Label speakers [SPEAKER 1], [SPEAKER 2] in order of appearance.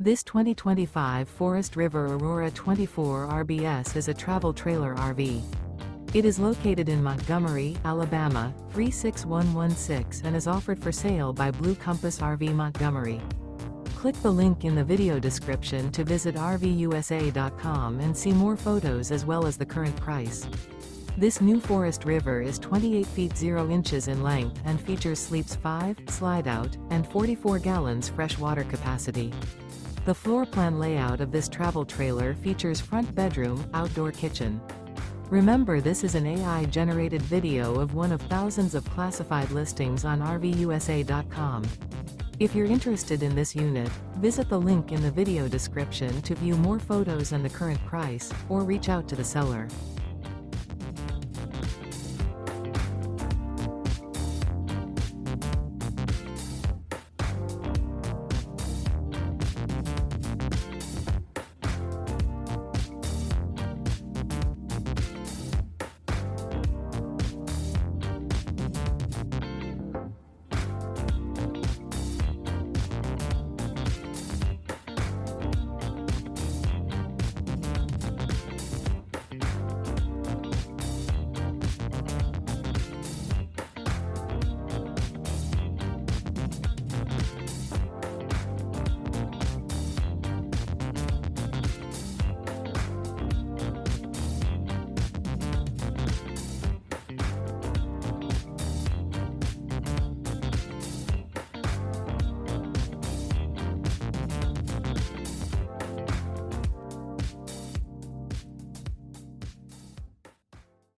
[SPEAKER 1] This 2025 Forest River Aurora 24 RBS is a travel trailer RV. It is located in Montgomery, Alabama, 36116 and is offered for sale by Blue Compass RV Montgomery. Click the link in the video description to visit RVUSA.com and see more photos as well as the current price. This new Forest River is 28 feet 0 inches in length and features sleeps 5, slide-out, and 44 gallons fresh water capacity. The floor plan layout of this travel trailer features front bedroom, outdoor kitchen. Remember, this is an AI-generated video of one of thousands of classified listings on RVUSA.com. If you're interested in this unit, visit the link in the video description to view more photos and the current price, or reach out to the seller.